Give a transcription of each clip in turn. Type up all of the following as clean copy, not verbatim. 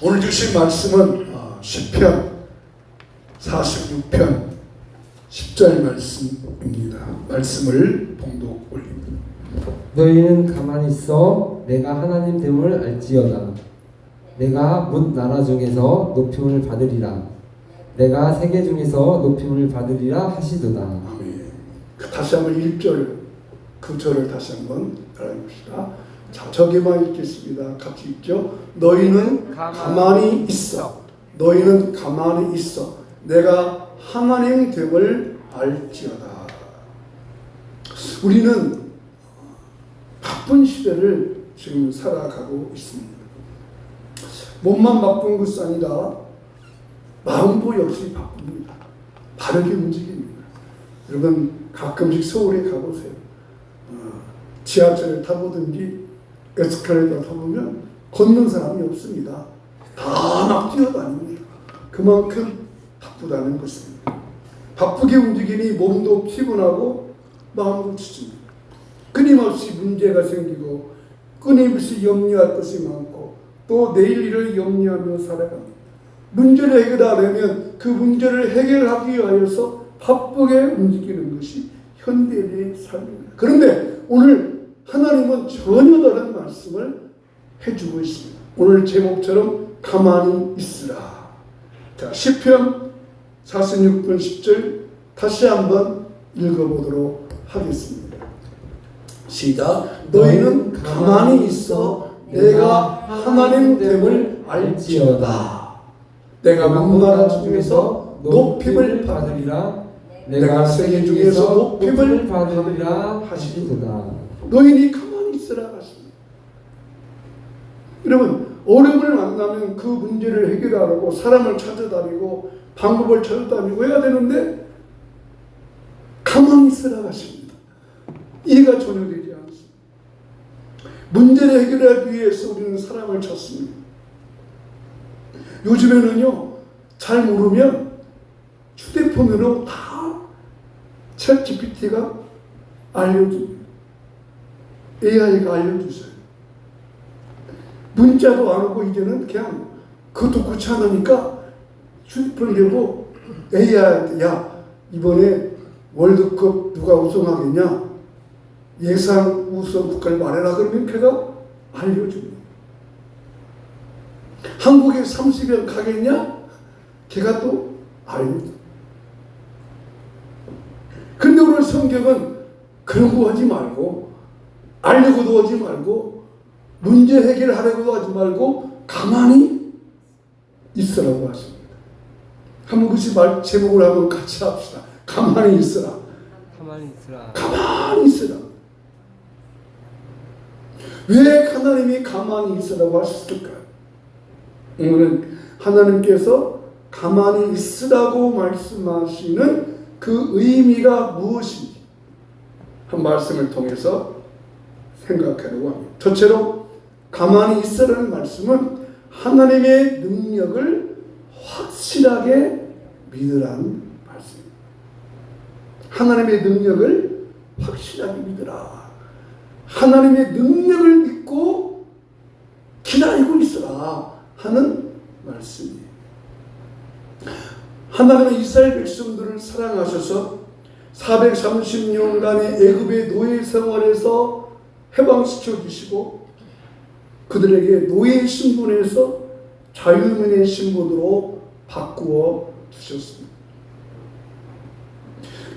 오늘 주신 말씀은 시편 46편 10절 말씀입니다. 말씀을 봉독 올립니다. 너희는 가만히 있어 내가 하나님 됨을 알지어다. 내가 뭇 나라 중에서 높임을 받으리라. 내가 세계 중에서 높임을 받으리라 하시도다. 아멘. 다시 한번 1절 그 절을 다시 한번 알아봅시다. 자, 저기만 읽겠습니다. 같이 읽죠. 너희는 가만히 있어. 너희는 가만히 있어. 내가 하나님 됨을 알지어다. 우리는 바쁜 시대를 지금 살아가고 있습니다. 몸만 바쁜 것이 아니라 마음도 역시 바쁩니다. 바르게 움직입니다. 여러분 가끔씩 서울에 가보세요. 지하철을 타보든지 에스컬레이터 타보면 걷는 사람이 없습니다. 다 막 뛰어다닙니다. 그만큼 바쁘다는 것입니다. 바쁘게 움직이니 몸도 피곤하고 마음도 지칩니다. 끊임없이 문제가 생기고 끊임없이 염려할 것이 많고 또 내일 일을 염려하며 살아갑니다. 문제를 해결하려면 그 문제를 해결하기 위하여서 바쁘게 움직이는 것이 현대인의 삶입니다. 그런데 오늘 하나님은 전혀 다른 말씀을 해주고 있습니다. 오늘 제목처럼 가만히 있으라. 자, 시편 46편 10절 다시 한번 읽어보도록 하겠습니다. 시작. 너희는 가만히 있어 내가 하나님 됨을 알지어다. 내가 만나라 중에서 높임을 받으리라. 내가 세계 중에서 높임을 받으리라 하시도다. 너희는 가만히 있으라 하십니다. 여러분 어려움을 만나면 그 문제를 해결하려고 사람을 찾아다니고 방법을 찾아다니고 해야 되는데 가만히 있으라 하십니다. 이해가 전혀 되지 않습니다. 문제를 해결하기 위해서 우리는 사람을 찾습니다. 요즘에는요 잘 모르면 휴대폰으로 다 챗GPT가 알려줍니다. AI가 알려주세요. 문자도 안 오고 이제는 그냥 그것도 귀찮으니까 휴대폰 들고 AI한테 야 이번에 월드컵 누가 우승하겠냐 예상 우승 국가를 말해라 그러면 걔가 알려줍니다. 한국에 30년 가겠냐 걔가 또 알려줍니다. 근데 오늘 성경은 그런 거 하지 말고 알려고도 하지 말고 문제 해결하려고도 하지 말고 가만히 있으라고 하십니다. 한번 그 제목을 한번 같이 합시다. 가만히 있으라. 가만히 있으라. 가만히 있으라. 왜 하나님이 가만히 있으라고 하셨을까요? 오늘은 하나님께서 가만히 있으라고 말씀하시는 그 의미가 무엇인지 한 말씀을 통해서 생각하려고 합니다. 첫째로 가만히 있으라는 말씀은 하나님의 능력을 확실하게 믿으라는 말씀입니다. 하나님의 능력을 확실하게 믿으라. 하나님의 능력을 믿고 기다리고 있으라 하는 말씀이에요. 하나님은 이스라엘 백성들을 사랑하셔서 430년간의 애굽의 노예 생활에서 해방시켜 주시고 그들에게 노예 신분에서 자유민의 신분으로 바꾸어 주셨습니다.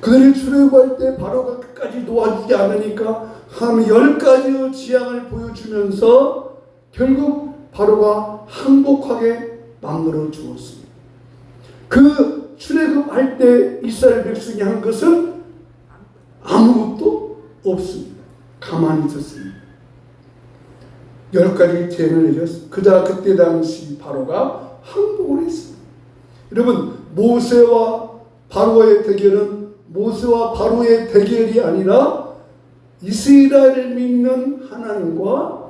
그들이 출애굽할 때 바로가 끝까지 도와주지 않으니까 한 10가지의 지향을 보여주면서 결국 바로가 항복하게 만들어 주었습니다. 그 출애굽할 때 이스라엘 백성이 한 것은 아무것도 없습니다. 가만히 있었습니다. 10가지 제한을 내렸습니다. 그때 당시 바로가 항복을 했습니다. 여러분 모세와 바로의 대결은 모세와 바로의 대결이 아니라 이스라엘을 믿는 하나님과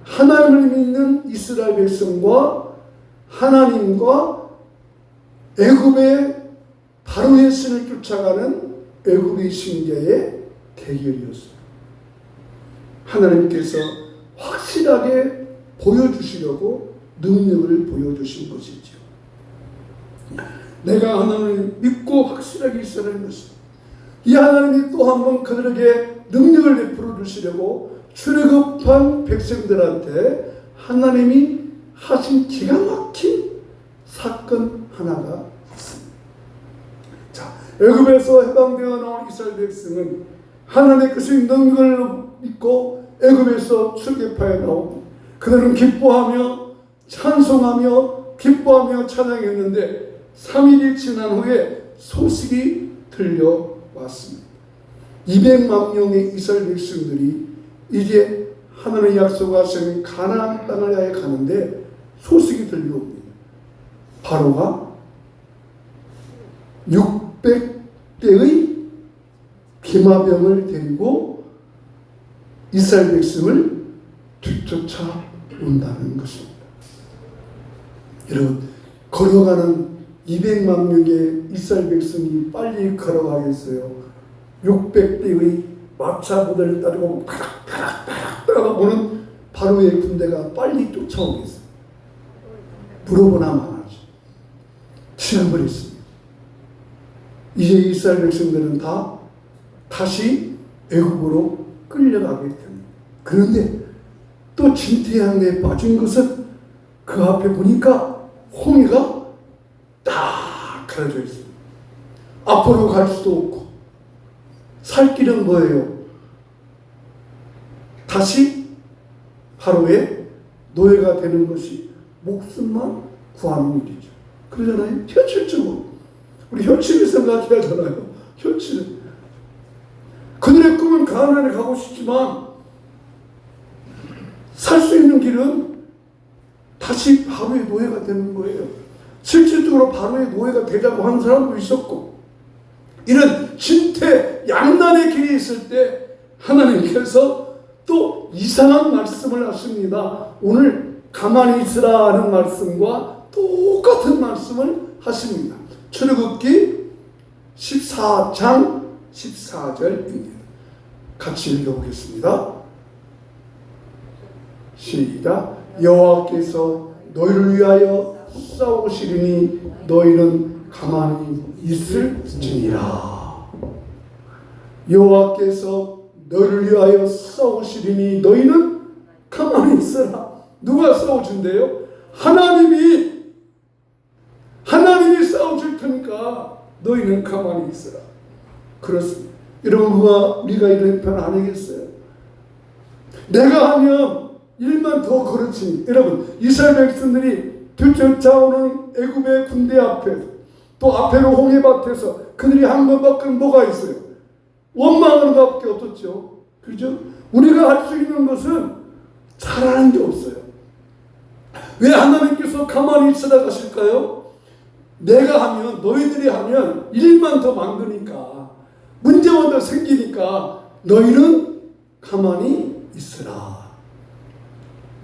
하나님을 믿는 이스라엘 백성과 하나님과 애굽의 바로의 신을 쫓아가는 애굽의 신자의 대결이었습니다. 하나님께서 확실하게 보여주시려고 능력을 보여주신 것이죠. 내가 하나님을 믿고 확실하게 있으라는 것입니다. 이 하나님이 또 한 번 그들에게 능력을 베풀어 주시려고 출애굽한 백성들한테 하나님이 하신 기가 막힌 사건 하나가 있습니다. 자, 애굽에서 해방되어 나온 이스라엘 백성은 하나님의 그 능력을 믿고 애굽에서 출애굽하여 나오고 그들은 기뻐하며 찬송하며 기뻐하며 찬양했는데 3일이 지난 후에 소식이 들려왔습니다. 200만 명의 이스라엘 백성들이 이제 하나님의 약속하신 가나안 땅을 향해 가는데 소식이 들려옵니다. 바로가 600대의 기마병을 데리고 이스라엘 백성을 뒤쫓아온다는 것입니다. 여러분, 걸어가는 200만 명의 이스라엘 백성이 빨리 걸어가겠어요? 600대의 마차부대를 따르고 따라오는 바로의 군대가 빨리 쫓아오겠어요? 물어보나 마나죠. 치워버렸습니다. 이제 이스라엘 백성들은 다 다시 애굽으로 끌려가게 됩니다. 그런데 또 진퇴양내에 빠진 것은 그 앞에 보니까 홍해가 딱 가려져 있습니다. 앞으로 갈 수도 없고 살 길은 뭐예요? 다시 바로의 노예가 되는 것이 목숨만 구하는 일이죠. 그러잖아요. 현실적으로 우리 현실을 생각해야잖아요. 현실. 그들의 꿈은 가나안에 가고 싶지만 살 수 있는 길은 다시 바로의 노예가 되는 거예요. 실질적으로 바로의 노예가 되자고 하는 사람도 있었고, 이런 진퇴양난의 길이 있을 때 하나님께서 또 이상한 말씀을 하십니다. 오늘 가만히 있으라는 말씀과 똑같은 말씀을 하십니다. 출애굽기 14장 14절입니다. 같이 읽어보겠습니다. 시작. 여호와께서 너희를 위하여 싸우시리니 너희는 가만히 있을지니라. 여호와께서 너희를 위하여 싸우시리니 너희는 가만히 있어라. 누가 싸워준대요? 하나님이 싸워줄 테니까 너희는 가만히 있어라. 그렇습니다. 여러분, 우리가 이런 편 안 하겠어요? 내가 하면 일만 더 그렇지. 여러분, 이스라엘 백성들이 뒤쫓아오는 애굽의 군대 앞에, 또 앞에는 홍해밭에서 그들이 한 것밖에 뭐가 있어요? 원망하는 것밖에 없었죠. 그죠? 우리가 할 수 있는 것은 잘하는 게 없어요. 왜 하나님께서 가만히 있으라 하실까요? 내가 하면, 너희들이 하면 일만 더 많으니까, 문제만 더 생기니까 너희는 가만히 있으라.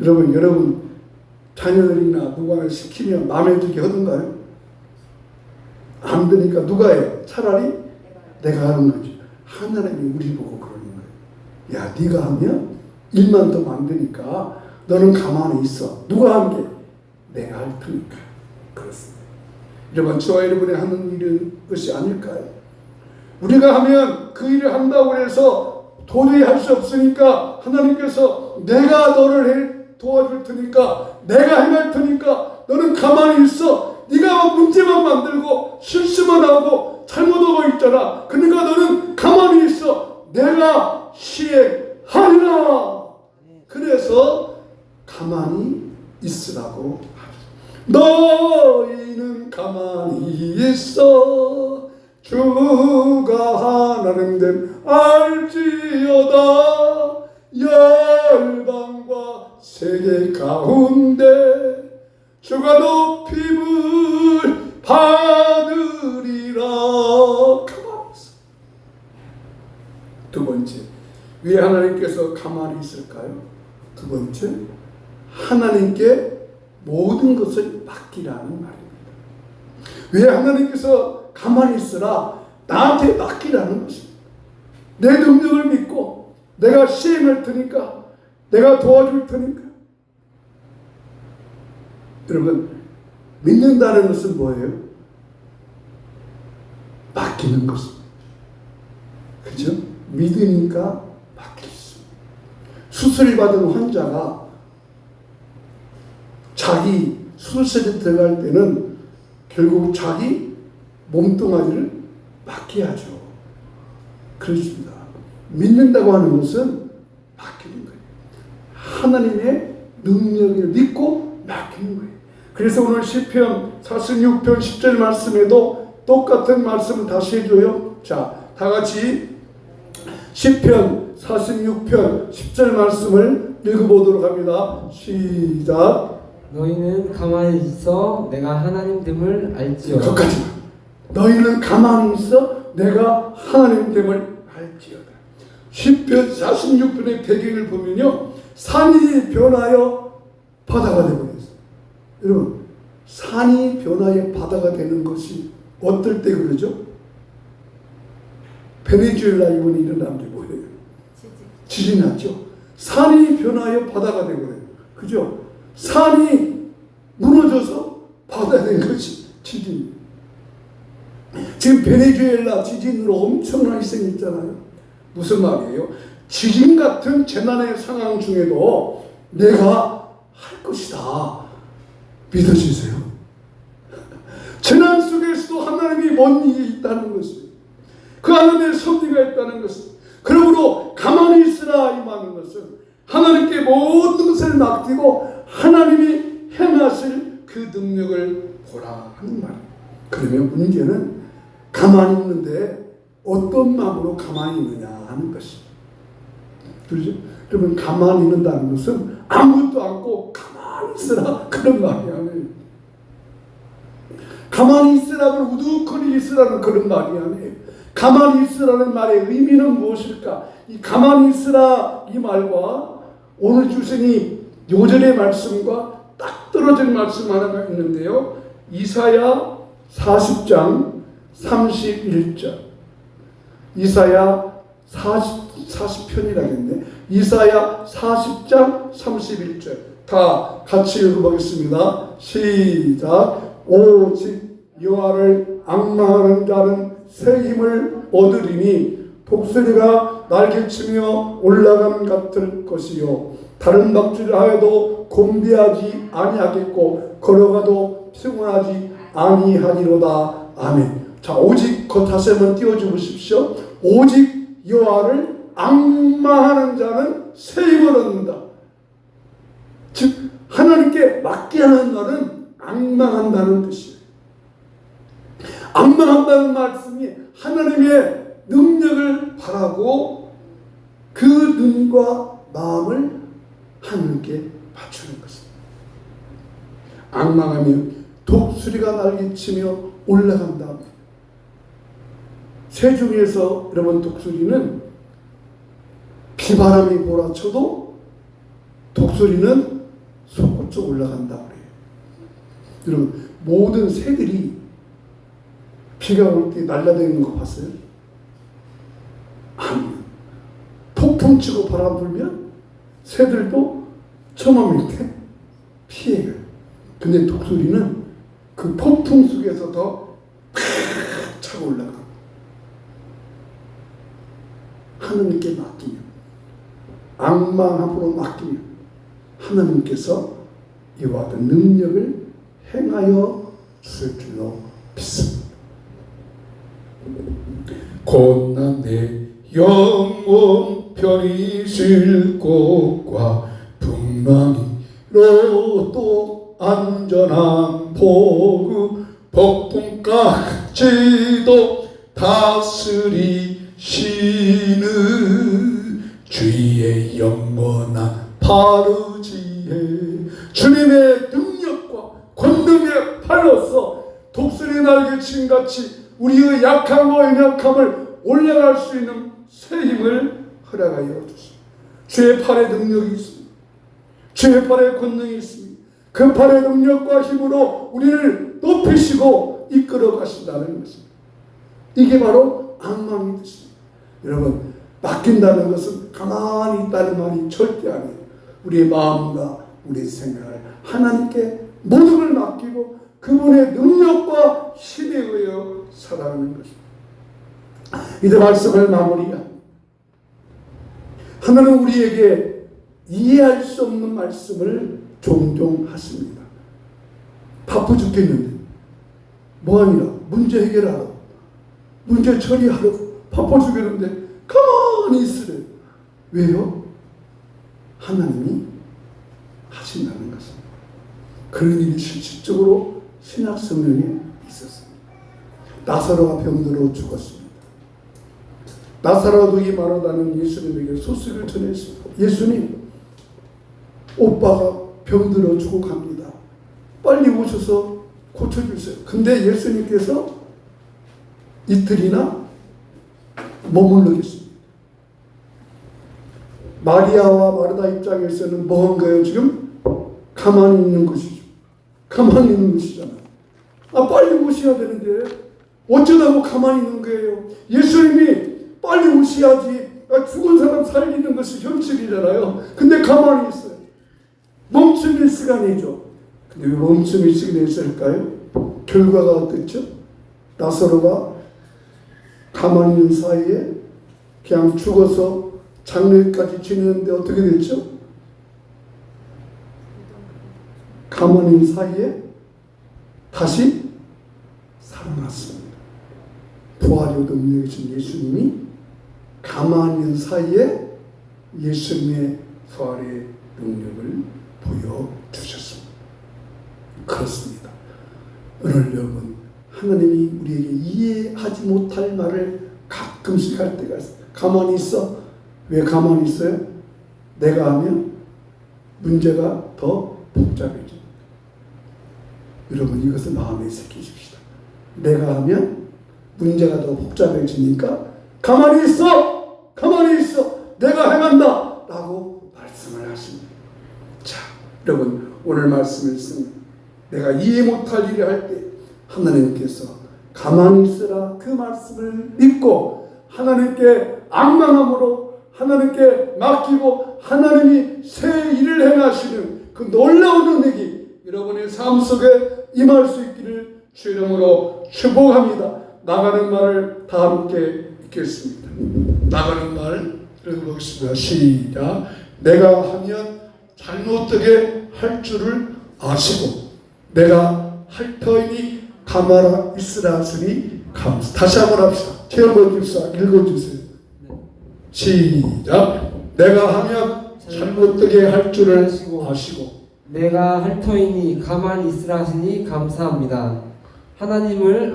여러분 자녀들이나 누구나 시키면 마음에 들게 하던가요? 안 되니까 누가 해요? 차라리 내가 하는 거지. 하나님이 우리 보고 그러는 거예요. 야, 네가 하면 일만 더 만드니까 너는 가만히 있어. 누가 한 게? 내가 할 테니까. 그렇습니다. 여러분, 저와 여러분이 하는 일은 것이 아닐까요? 우리가 하면 그 일을 한다고 해서 도저히 할 수 없으니까 하나님께서 내가 너를 도와줄 테니까, 내가 해낼 테니까 너는 가만히 있어. 네가 문제만 만들고 실수만 하고 잘못하고 있잖아. 그러니까 너는 가만히 있어. 내가 시행하리라. 그래서 가만히 있으라고 하죠. 너희는 가만히 있어. 주가 하나님 됨 알지어다. 열방과 세계 가운데 주가 높임을 받으리라. 가만히 있어. 두 번째, 왜 하나님께서 가만히 있을까요? 두 번째, 하나님께 모든 것을 맡기라는 말입니다. 왜 하나님께서 가만히 있으라? 나한테 맡기라는 것입니다. 내 능력을 믿고 내가 시행할 테니까, 내가 도와줄 테니까. 여러분, 믿는다는 것은 뭐예요? 맡기는 것입니다. 그죠? 믿으니까 맡길 수. 수술 받은 환자가 자기 수술실에 들어갈 때는 결국 자기 몸뚱아리를 맡겨야죠. 그렇습니다. 믿는다고 하는 것은 맡기는 거예요. 하나님의 능력을 믿고 맡기는 거예요. 그래서 오늘 시편 46편 10절 말씀에도 똑같은 말씀을 다시 해줘요. 자, 다 같이 시편 46편 10절 말씀을 읽어보도록 합니다. 시작. 너희는 가만히 있어 내가 하나님 됨을 알지어다. 거기까지. 너희는 가만히 있어 내가 하나님 됨을 알지어다. 시편 46편의 배경을 보면요, 산이 변하여 바다가 되어버렸어요. 여러분, 산이 변하여 바다가 되는 것이 어떨 때 그러죠? 베네수엘라 이번에 일어난 게 뭐예요? 지진이 났죠. 산이 변하여 바다가 되어버려요. 그죠? 산이 무너져서 바다가 된 것이 지진. 지금 베네수엘라 지진으로 엄청난 희생이 있잖아요. 무슨 말이에요? 지진 같은 재난의 상황 중에도 내가 할 것이다. 믿어주세요. 재난 속에서도 하나님이 먼 일이 있다는 것을, 그 하나님의 섭리가 있다는 것을, 그러므로 가만히 있으라 이 말하는 것은 하나님께 모든 것을 맡기고 하나님이 행하실 그 능력을 보라 하는 말이에요. 그러면 문제는 가만히 있는데 어떤 마음으로 가만히 있느냐 하는 것이죠. 그렇죠? 여러분, 가만히 있는다는 것은 아무것도 않고 가만히 있으라 그런 말이 아니에요. 가만히 있으라면 우두커니 있으라는 그런 말이 아니에요. 가만히 있으라는 말의 의미는 무엇일까? 이 가만히 있으라 이 말과 오늘 주신 요절의 말씀과 딱 떨어진 말씀 하나가 있는데요. 이사야 40장 31절. 이사야 40편이라겠네. 이사야 40장 31절. 다 같이 읽어보겠습니다. 시작. 오직 여호와를 앙망하는 자는 새 힘을 얻으리니 독수리가 날개치며 올라감 같을 것이요 다른 박쥐를 하여도 곤비하지 아니하겠고 걸어가도 피곤하지 아니하리로다. 아멘. 자, 오직 그 다시 한번 띄워줘 보십시오. 오직 여호와를 앙망하는 자는 새 힘을 얻는다. 즉 하나님께 맡게 하는 자는 앙망한다는 뜻이에요. 앙망한다는 말씀이 하나님의 능력을 바라고 그 눈과 마음을 하나님께 맞추는 것입니다. 앙망하면 독수리가 날개치며 올라간다. 새 중에서 여러분, 독수리는 비바람이 몰아쳐도 독수리는 솟구쳐 올라간다 그래요. 여러분, 모든 새들이 비가 올 때 날아다니는 거 봤어요? 아니요. 폭풍 치고 바람 불면 새들도 처음 이렇게 피해요. 근데 독수리는 그 폭풍 속에서 더 팍 차고 올라가. 하나님께 맡기면, 앙망함으로 맡기면 하나님께서 이와 같은 능력을 행하여 주실 줄로 믿습니다. 곧난 내 영혼 편히 쉴 곳과 풍랑이로 또 안전한 포구 폭풍까지도 다스리시는 주의 영원한 파르지에 주님의 능력과 권능의 팔로서 독수리 날개친 같이 우리의 약함과 연약함을 올라갈 수 있는 새 힘을 허락하여 주십시오. 주의 팔에 능력이 있습니다. 주의 팔에 권능이 있습니다. 그 팔의 능력과 힘으로 우리를 높이시고 이끌어 가신다는 것입니다. 이게 바로 앙망의 뜻입니다. 여러분, 맡긴다는 것은 가만히 있다는 말이 절대 아니에요. 우리의 마음과 우리의 생각을 하나님께 모든 걸 맡기고 그분의 능력과 힘에 의해 살아가는 것입니다. 이제 말씀을 마무리합니다. 하나님은 우리에게 이해할 수 없는 말씀을 종종 하십니다. 바빠 죽겠는데 뭐하니라? 문제 해결하라, 문제 처리하라. 바빠 죽겠는데 가만히 있으래. 왜요? 하나님이 하신다는 것입니다. 그런 일이 실질적으로 신약 성경에 있었습니다. 나사로가 병들어 죽었습니다. 나사로도 이 마르다는 예수님에게 소식을 전했습니다. 예수님, 오빠가 병들어 죽어갑니다. 빨리 오셔서 고쳐주세요. 근데 예수님께서 이틀이나 머물러 계십니다. 마리아와 마르다 입장에서는 뭐한가요? 지금 가만히 있는 것이죠. 가만히 있는 것이잖아요. 빨리 오셔야 되는데 어쩌다고 가만히 있는 거예요? 예수님이 빨리 오셔야지. 죽은 사람 살리는 것이 현실이잖아요. 근데 가만히 있어요. 멈춤의 시간이죠. 근데 왜 멈춤의 시간이 있을까요? 결과가 어땠죠? 나사로가 가만히 있는 사이에 그냥 죽어서 장례까지 지내는데 어떻게 됐죠? 가만히 있는 사이에 다시 살아났습니다. 부활의 능력이신 예수님이 가만히 있는 사이에 예수님의 부활의 능력을 보여주셨습니다. 그렇습니다. 오늘 여러분, 하나님이 우리에게 이해하지 못할 말을 가끔씩 할 때가 있어요. 가만히 있어. 왜 가만히 있어요? 내가 하면 문제가 더 복잡해집니다. 여러분, 이것을 마음에 새기십시다. 내가 하면 문제가 더 복잡해지니까 가만히 있어! 가만히 있어! 내가 해간다! 라고 말씀을 하십니다. 자, 여러분, 오늘 말씀을 있습니다. 내가 이해 못할 일을 할 때 하나님께서 가만히 있으라 그 말씀을 믿고 하나님께 앙망함으로 하나님께 맡기고 하나님이 새 일을 행하시는 그 놀라운 은혜기 여러분의 삶 속에 임할 수 있기를 주 이름으로 축복합니다. 나가는 말을 다 함께 읽겠습니다. 나가는 말 읽어보겠습니다. 시작. 내가 하면 잘못되게 할 줄을 아시고 내가 할 터이니 가만히 있으라 하시니 감사. 다시 한번 합시다. 최영범 집사 읽어주세요. 시작. 내가 하면 잘못되게 할 줄을 아시고 내가 할 터이니 가만히 있으라 하시니 감사합니다. 하나님을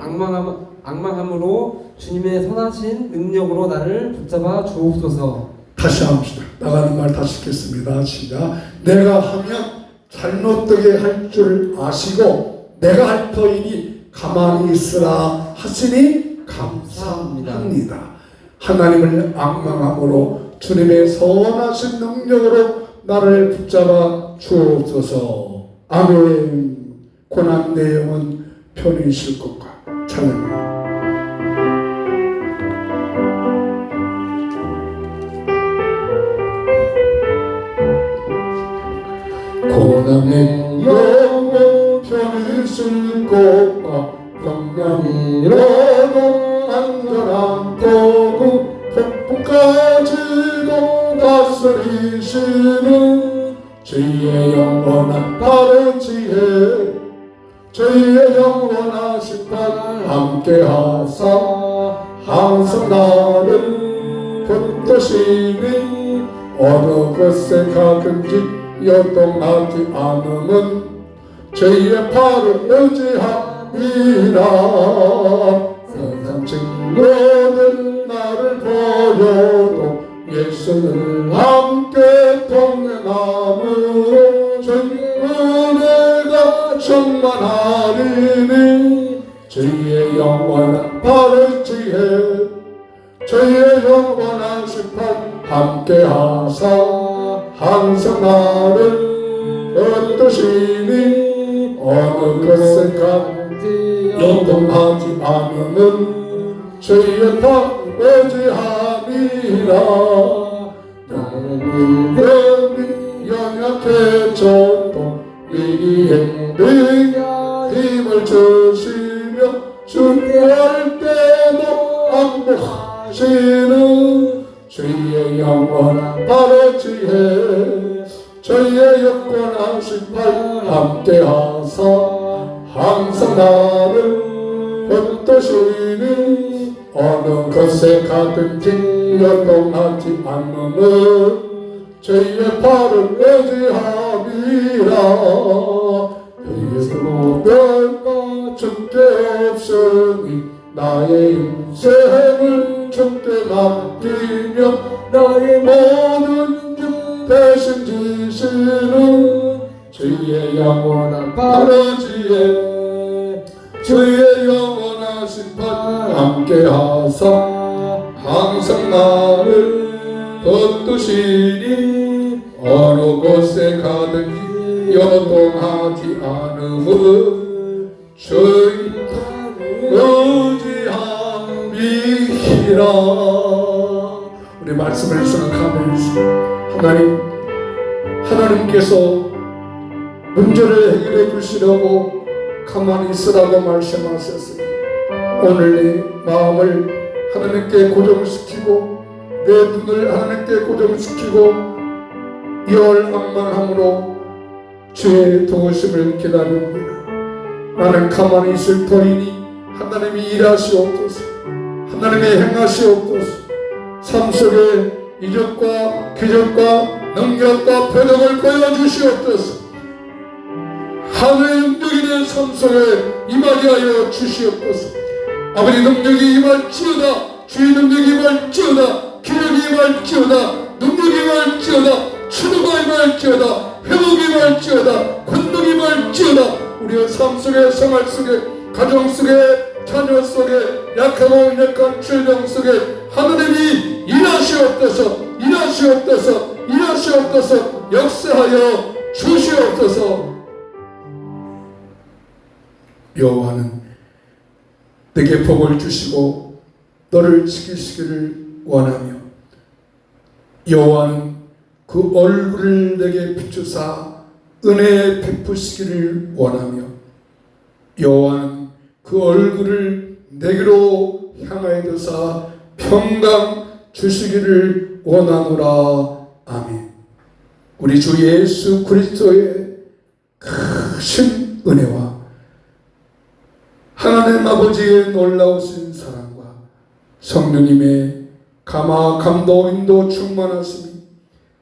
앙망함으로 주님의 선하신 능력으로 나를 붙잡아 주옵소서. 다시 합시다. 나가는 말 다시 읽겠습니다. 시작. 내가 하면 잘못되게 할 줄 아시고 내가 할 터이니 가만히 있으라 하시니 감사합니다. 하나님을 앙망함으로 주님의 선하신 능력으로 나를 붙잡아 주옵소서. 아멘. 고난 내 영혼 편히 쉴 것과 찬양합니다. 고난의 영혼 편히 쉴 것과 평강이라도 안전한 도구 폭풍까지도 다스리시는 주의 영원한 바른 지혜 주의 영원하신 판 함께하사 항상 나를 붙드시니 어느 것에 가든지 요동하지 않음은 주의 팔을 의지함이라. 세상 친구들 나를 보여도 예수를 함께 동행함으로 주의 은혜가 충만하리니 주의 영원한 바른 지혜 주의 영원한 심판 함께하사 항상 나를 붙드시니 어느 것에 가든지 요동하지 않으면 주의 판 의지함이라. 나는 믿음이 연약해져도 위기에 능히 힘을 주시며 주께 할 때도 안복하시는 주의 영원한 바로지에 저희의 영원하신 팔 함께하사 항상 나를 붙드시니 어느 곳에 가든지 연동하지 않음을 저희의 팔을 의지함이라. 예수로 별과 주께 없으니 나의 인생을 주께 맡기며 나의 모든 주 대신 지시는 주의 영원한 바라지에 주의 영원하신 팔 함께하사 항상 나를 붙드시니 어느 곳에 가든지 여동하지 않음을 주의 의지함이라. 우리 말씀을 생각하면서 하나님께서 문제를 해결해 주시려고 가만히 있으라고 말씀하셨으니 오늘 내 마음을 하나님께 고정시키고 내 눈을 하나님께 고정시키고 열망함으로 주의 도우심을 기다립니다. 나는 가만히 있을 터이니 하나님이 일하시옵소서. 하나님이 행하시옵소서. 삶 속에 이적과 기적과 능력과 표적을 보여주시옵소서. 하늘의 능력이 내 삶 속에 임하게 하여 주시옵소서. 아버지 능력이 임할지어다. 주의 능력이 임할지어다. 기력이 임할지어다. 능력이 임할지어다. 치료가 임할지어다. 회복이 임할지어다. 권능이 임할지어다. 우리의 삶 속에 생활 속에 가정 속에 자녀 속에 약하고 약한 질병 속에 하나님이 일하시옵소서. 일하시옵소서. 일하시옵소서. 역사하여 주시옵소서. 여호와는 내게 복을 주시고 너를 지키시기를 원하며 여호와는 그 얼굴을 내게 비추사 은혜 베푸시기를 원하며 여호와는 그 얼굴을 내게로 향하여 드사 평강 주시기를 원하노라. 아멘. 우리 주 예수 그리스도의 크신 은혜와 하나님 아버지의 놀라우신 사랑과 성령님의 감화 감동 인도 충만하심이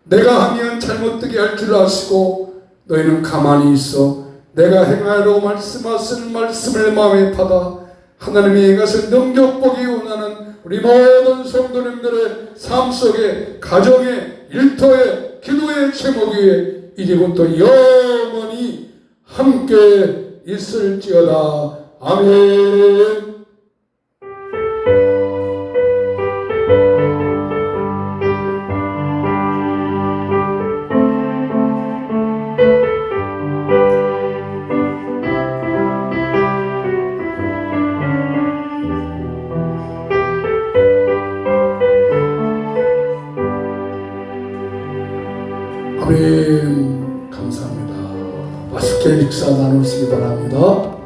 내가 하면 잘못되게 할 줄 아시고 너희는 가만히 있어 내가 행하라고 말씀하신 말씀을 마음에 받아 하나님이 행하신 능력보기 원하는 우리 모든 성도님들의 삶 속에 가정의 일터의 기도의 제목 위에 이제부터 영원히 함께 있을지어다. 아멘. 아멘. 감사합니다. 맛있게 식사 나누시기 바랍니다.